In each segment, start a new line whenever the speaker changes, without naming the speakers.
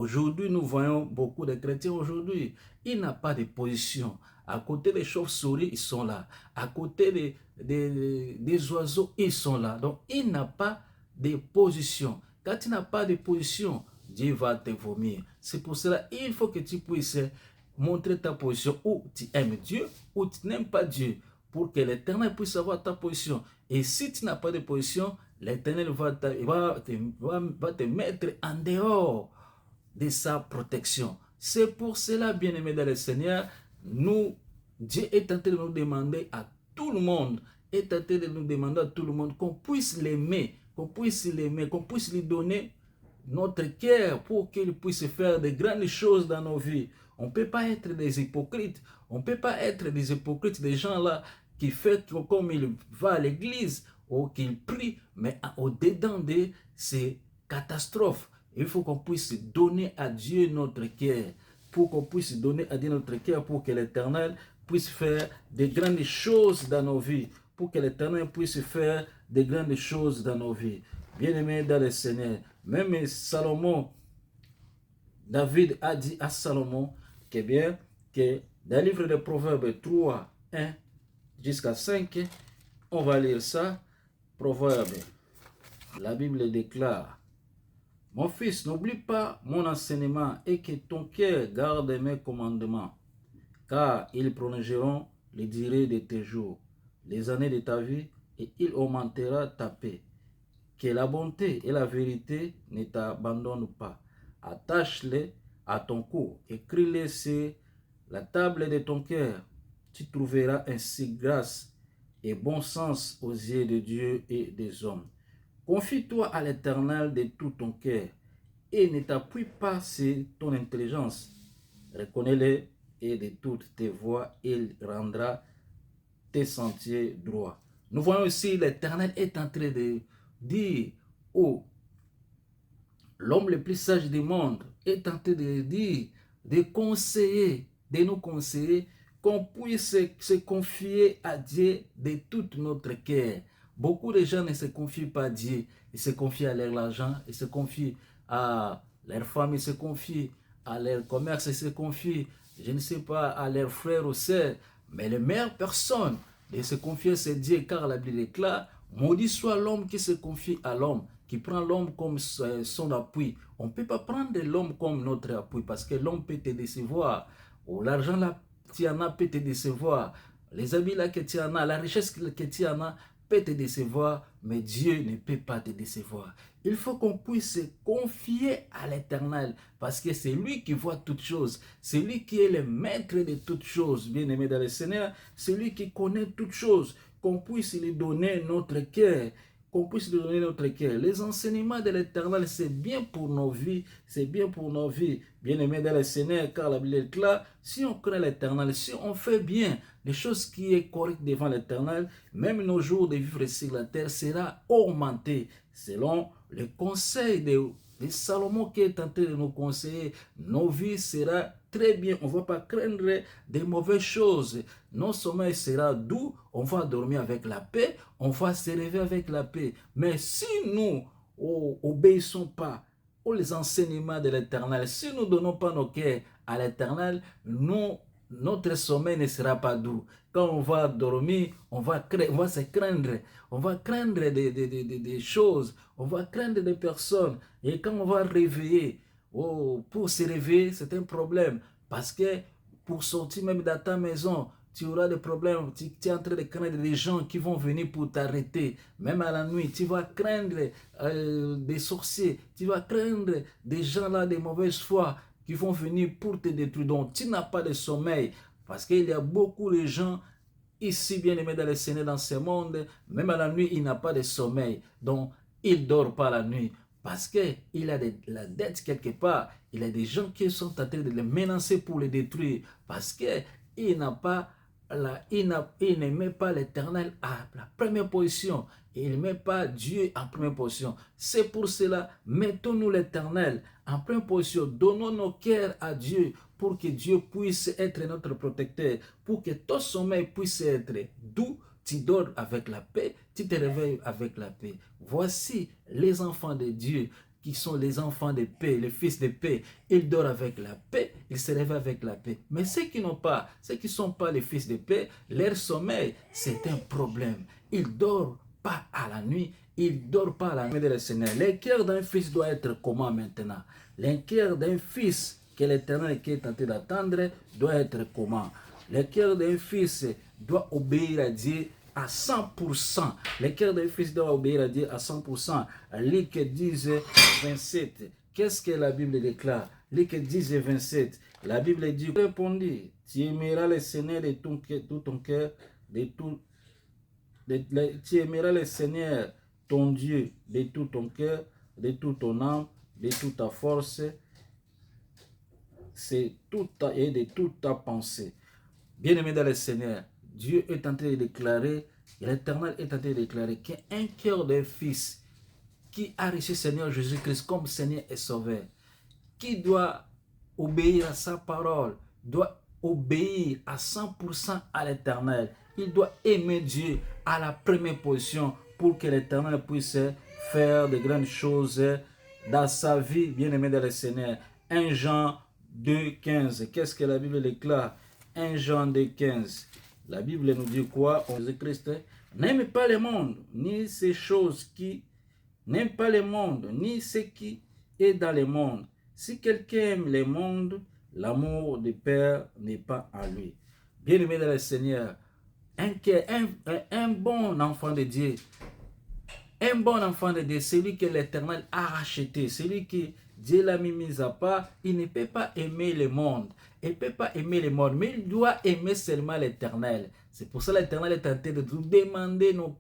Aujourd'hui, nous voyons beaucoup de chrétiens aujourd'hui. Il n'a pas de position. À côté des chauves-souris, ils sont là. À côté des oiseaux, ils sont là. Donc, il n'a pas de position. Quand tu n'as pas de position, Dieu va te vomir. C'est pour cela qu'il faut que tu puisses montrer ta position où tu aimes Dieu ou tu n'aimes pas Dieu pour que l'Éternel puisse avoir ta position. Et si tu n'as pas de position, l'Éternel va te mettre en dehors de sa protection. C'est pour cela, bien-aimés dans le Seigneur, Dieu est en train de nous demander à tout le monde, est en train de nous demander à tout le monde qu'on puisse l'aimer, qu'on puisse lui donner notre cœur pour qu'il puisse faire de grandes choses dans nos vies. On ne peut pas être des hypocrites. On ne peut pas être des hypocrites, des gens là qui font comme il va à l'église ou qu'il prie, mais au-dedans de ces catastrophes. Il faut qu'on puisse donner à Dieu notre cœur, pour qu'on puisse donner à Dieu notre cœur, pour que l'Éternel puisse faire de grandes choses dans nos vies, pour que l'Éternel puisse faire de grandes choses dans nos vies. Bien-aimés dans le Seigneur, même Salomon, David a dit à Salomon que bien, que dans le livre de Proverbes 3, 1 jusqu'à 5, on va lire ça. Proverbes, la Bible déclare: mon fils, n'oublie pas mon enseignement et que ton cœur garde mes commandements, car ils prolongeront les durées de tes jours, les années de ta vie, et il augmentera ta paix. Que la bonté et la vérité ne t'abandonnent pas. Attache-les à ton cou, écris-les sur la table de ton cœur. Tu trouveras ainsi grâce et bon sens aux yeux de Dieu et des hommes. Confie-toi à l'Éternel de tout ton cœur et ne t'appuie pas sur ton intelligence. Reconnais-le et de toutes tes voies, il rendra tes sentiers droits. Nous voyons aussi l'Éternel est en train de dire l'homme le plus sage du monde est en train de dire, de nous conseiller qu'on puisse se confier à Dieu de tout notre cœur. Beaucoup de gens ne se confient pas à Dieu, ils se confient à leur argent, ils se confient à leur femme, ils se confient à leur commerce, ils se confient, je ne sais pas, à leurs frères ou sœurs. Mais la meilleure personne de se confier, c'est Dieu, car la Bible déclare: maudit soit l'homme qui se confie à l'homme, qui prend l'homme comme son appui. On ne peut pas prendre l'homme comme notre appui parce que l'homme peut te décevoir. Ou l'argent là, tu en as, peut te décevoir. Les habits là que tu en as, la richesse que tu en as peut te décevoir, mais Dieu ne peut pas te décevoir. Il faut qu'on puisse se confier à l'Éternel parce que c'est lui qui voit toutes choses. C'est lui qui est le maître de toutes choses, bien-aimé dans le Seigneur. C'est lui qui connaît toutes choses. Qu'on puisse lui donner notre cœur, qu'on puisse lui donner notre cœur. Les enseignements de l'Éternel, c'est bien pour nos vies, c'est bien pour nos vies. Bien-aimés dans le Seigneur, car la Bible est là, si on connaît l'Éternel, si on fait bien les choses qui est correctes devant l'Éternel, même nos jours de vivre sur la terre sera augmenté selon le conseil de Salomon qui est tenté de nous conseiller. Nos vies seront très bien, on ne va pas craindre des mauvaises choses. Notre sommeil sera doux, on va dormir avec la paix, on va se réveiller avec la paix. Mais si nous obéissons pas aux enseignements de l'Éternel, si nous ne donnons pas nos cœurs à l'Éternel, notre sommeil ne sera pas doux. Quand on va dormir, on va se craindre. On va craindre des choses. On va craindre des personnes. Et quand on va réveiller, pour se réveiller, c'est un problème. Parce que pour sortir même dans ta maison, tu auras des problèmes. Tu es en train de craindre des gens qui vont venir pour t'arrêter. Même à la nuit, tu vas craindre des sorciers. Tu vas craindre des gens là de mauvaise foi qui vont venir pour te détruire. Donc, tu n'as pas de sommeil. Parce qu'il y a beaucoup de gens ici, bien aimés dans le Seigneur, dans ce monde, même à la nuit, il n'a pas de sommeil. Donc, il ne dort pas la nuit. Parce qu'il a la dette quelque part. Il y a des gens qui sont en train de le menacer pour le détruire. Parce qu'il n'a pas il ne met pas l'Éternel à la première position. Il ne met pas Dieu en première position. C'est pour cela, mettons-nous l'Éternel en première position. Donnons nos cœurs à Dieu pour que Dieu puisse être notre protecteur, pour que ton sommeil puisse être doux. Tu dors avec la paix, tu te réveilles avec la paix. Voici les enfants de Dieu qui sont les enfants de paix, les fils de paix, ils dorment avec la paix, ils se réveillent avec la paix. Mais ceux qui n'ont pas, ceux qui ne sont pas les fils de paix, leur sommeil, c'est un problème. Ils ne dorment pas à la nuit, ils ne dorment pas à la nuit de le Seigneur. Le cœur d'un fils doit être comment maintenant? Le cœur d'un fils que l'Éternel qui est tenté d'attendre doit être comment? Le cœur d'un fils doit obéir à Dieu à 100%. Le cœur d'un fils doit obéir à Dieu à 100%. Luc 10, 27. Qu'est-ce que la Bible déclare? Luc 10, 27. La Bible dit, répondit, tu aimeras le Seigneur de tout ton cœur, tu aimeras le Seigneur, ton Dieu, de tout ton cœur, de toute ton âme, de toute ta force, c'est et de toute ta pensée. Bien-aimé dans le Seigneur, Dieu est en train de déclarer, l'Éternel est en train de déclarer qu'un cœur d'un fils qui a reçu Seigneur Jésus-Christ comme Seigneur et Sauveur, qui doit obéir à sa parole, doit obéir à 100% à l'Éternel. Il doit aimer Dieu à la première position pour que l'Éternel puisse faire de grandes choses dans sa vie, bien-aimé dans le Seigneur. 1 Jean 2, 15. Qu'est-ce que la Bible déclare? 1 Jean 2, 15. La Bible nous dit quoi? Jésus-Christ n'aime pas le monde, ni ces choses qui n'aime pas le monde, ni ce qui est dans le monde. Si quelqu'un aime le monde, l'amour du Père n'est pas en lui. Bien-aimé dans le Seigneur, un bon enfant de Dieu, un bon enfant de Dieu, celui que l'Éternel a racheté, celui que Dieu l'a mis à part, il ne peut pas aimer le monde. Il ne peut pas aimer le monde, mais il doit aimer seulement l'Éternel. C'est pour ça que l'Éternel est tenté de nous demander nos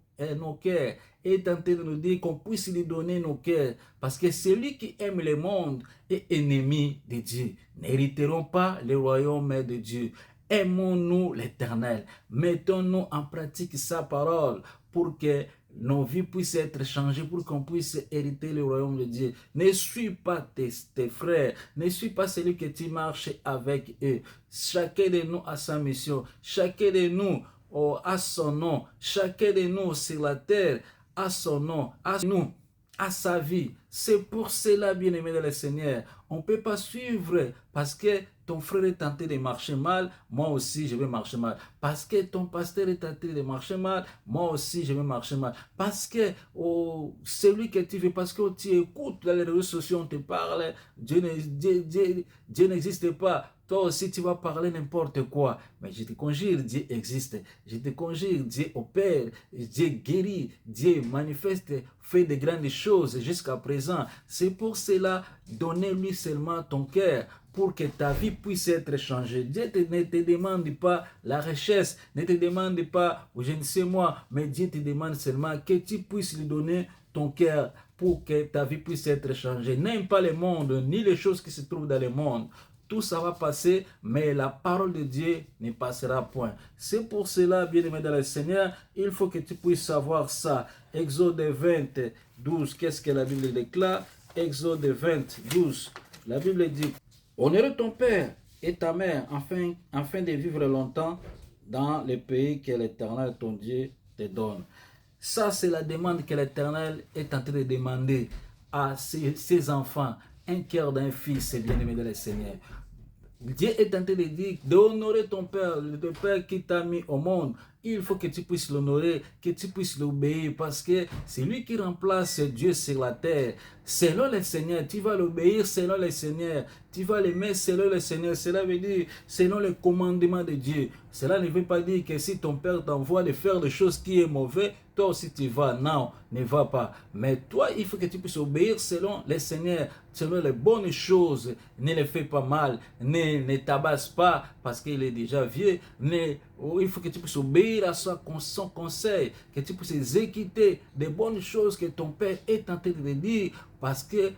cœurs, est tenté de nous dire qu'on puisse lui donner nos cœurs. Parce que celui qui aime le monde est ennemi de Dieu. N'hériterons pas le royaume de Dieu. Aimons-nous l'Éternel. Mettons-nous en pratique sa parole pour que nos vies puissent être changées, pour qu'on puisse hériter le royaume de Dieu. Ne suis pas tes frères, ne suis pas celui que tu marches avec eux. Chacun de nous a sa mission, chacun de nous a son nom, chacun de nous sur la terre a son nom, à sa vie. C'est pour cela, bien-aimé dans le Seigneur, on ne peut pas suivre parce que ton frère est tenté de marcher mal, moi aussi je vais marcher mal. Parce que ton pasteur est tenté de marcher mal, moi aussi je vais marcher mal. Parce que celui que tu veux, parce que tu écoutes dans les réseaux sociaux, on te parle, Dieu n'existe pas. Toi aussi, tu vas parler n'importe quoi. Mais je te conjure, Dieu existe. Je te conjure, Dieu opère, Dieu guérit, Dieu manifeste, fait de grandes choses jusqu'à présent. C'est pour cela, donnez-lui seulement ton cœur pour que ta vie puisse être changée. Dieu ne te demande pas la richesse, ne te demande pas, ou je ne sais moi, mais Dieu te demande seulement que tu puisses lui donner ton cœur pour que ta vie puisse être changée. N'aime pas le monde, ni les choses qui se trouvent dans le monde. Tout ça va passer, mais la parole de Dieu ne passera point. C'est pour cela, bien-aimé dans le Seigneur, il faut que tu puisses savoir ça. Exode 20, 12, qu'est-ce que la Bible déclare? Exode 20, 12, la Bible dit, honore ton père et ta mère afin de vivre longtemps dans le pays que l'Éternel, ton Dieu, te donne. Ça, c'est la demande que l'Éternel est en train de demander à ses enfants. Un cœur d'un fils, bien-aimé dans le Seigneur. Dieu est en train de dire d'honorer ton Père, le Père qui t'a mis au monde. Il faut que tu puisses l'honorer, que tu puisses l'obéir, parce que c'est lui qui remplace Dieu sur la terre. Selon le Seigneur, tu vas l'obéir selon le Seigneur. Tu vas l'aimer selon le Seigneur. Cela veut dire selon le commandement de Dieu. Cela ne veut pas dire que si ton Père t'envoie de faire des choses qui est mauvais, toi aussi tu vas. Non, ne va pas. Mais toi, il faut que tu puisses obéir selon le Seigneur, selon les bonnes choses. Ne les fais pas mal, ne tabasse pas parce qu'il est déjà vieux. Il faut que tu puisses obéir à son conseil, que tu puisses exécuter des bonnes choses que ton Père est tenté de dire, parce que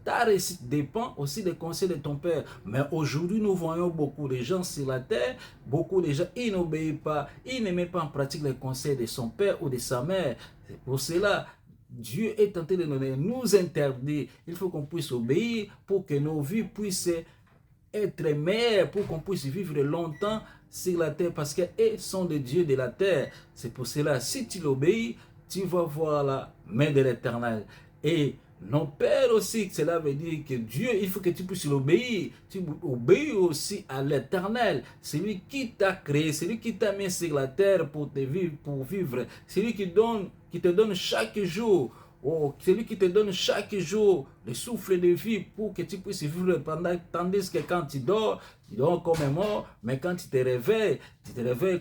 ta réussite dépend aussi des conseils de ton Père. Mais aujourd'hui, nous voyons beaucoup de gens sur la terre, beaucoup de gens, ils n'obéissent pas, ils ne mettent pas en pratique les conseils de son Père ou de sa mère. C'est pour cela, Dieu est tenté de nous interdire. Il faut qu'on puisse obéir pour que nos vies puissent être meilleures, pour qu'on puisse vivre longtemps sur la terre, parce qu'elles sont des dieux de la terre. C'est pour cela, si tu l'obéis, tu vas voir la main de l'Éternel. Et nos pères aussi, cela veut dire que Dieu, il faut que tu puisses l'obéir. Tu obéis aussi à l'Éternel. C'est lui qui t'a créé, c'est lui qui t'a mis sur la terre pour te vivre, pour vivre. C'est lui qui te donne chaque jour. Oh, c'est lui qui te donne chaque jour le souffle de vie pour que tu puisses vivre pendant, tandis que quand tu dors comme un mort, mais quand tu te réveilles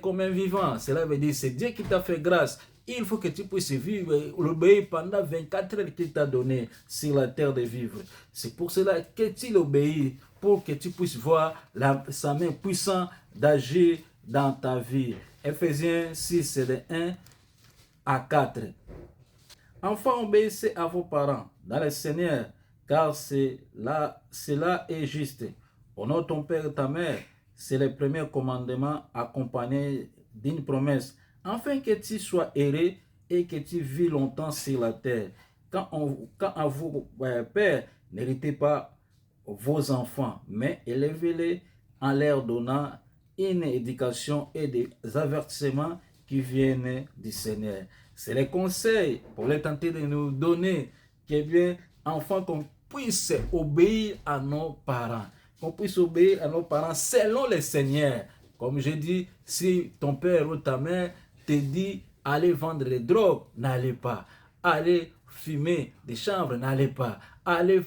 comme un vivant. Cela veut dire c'est Dieu qui t'a fait grâce. Il faut que tu puisses vivre, l'obéir pendant 24 heures qu'il t'a donné sur la terre de vivre. C'est pour cela que tu l'obéis, pour que tu puisses voir sa main puissante d'agir dans ta vie. Ephésiens 6, c'est de 1 à 4. Enfants, obéissez à vos parents dans le Seigneur, car cela est juste. Honore ton père et ta mère, c'est le premier commandement accompagné d'une promesse, afin que tu sois heureux et que tu vis longtemps sur la terre. Quand à vous, père, n'héritez pas vos enfants, mais élevez-les en leur donnant une éducation et des avertissements qui viennent du Seigneur. C'est les conseils pour les tenter de nous donner, que bien, enfants, qu'on puisse obéir à nos parents. Qu'on puisse obéir à nos parents selon le Seigneur. Comme je dis, si ton père ou ta mère te dit, allez vendre des drogues, n'allez pas. Allez fumer des chanvres, n'allez pas. Allez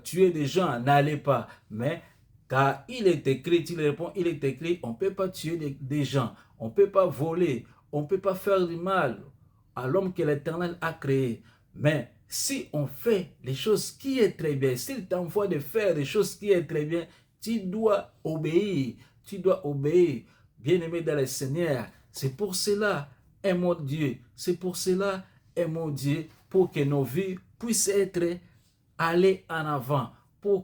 tuer des gens, n'allez pas. Mais car il est écrit, il répond, il est écrit, on ne peut pas tuer des gens, on ne peut pas voler, on ne peut pas faire du mal à l'homme que l'Éternel a créé. Mais si on fait les choses qui est très bien, s'il t'envoie de faire des choses qui est très bien, tu dois obéir. Tu dois obéir. Bien-aimé dans le Seigneur, c'est pour cela, aimons Dieu. C'est pour cela, aimons Dieu, pour que nos vies puissent être allées en avant. Pour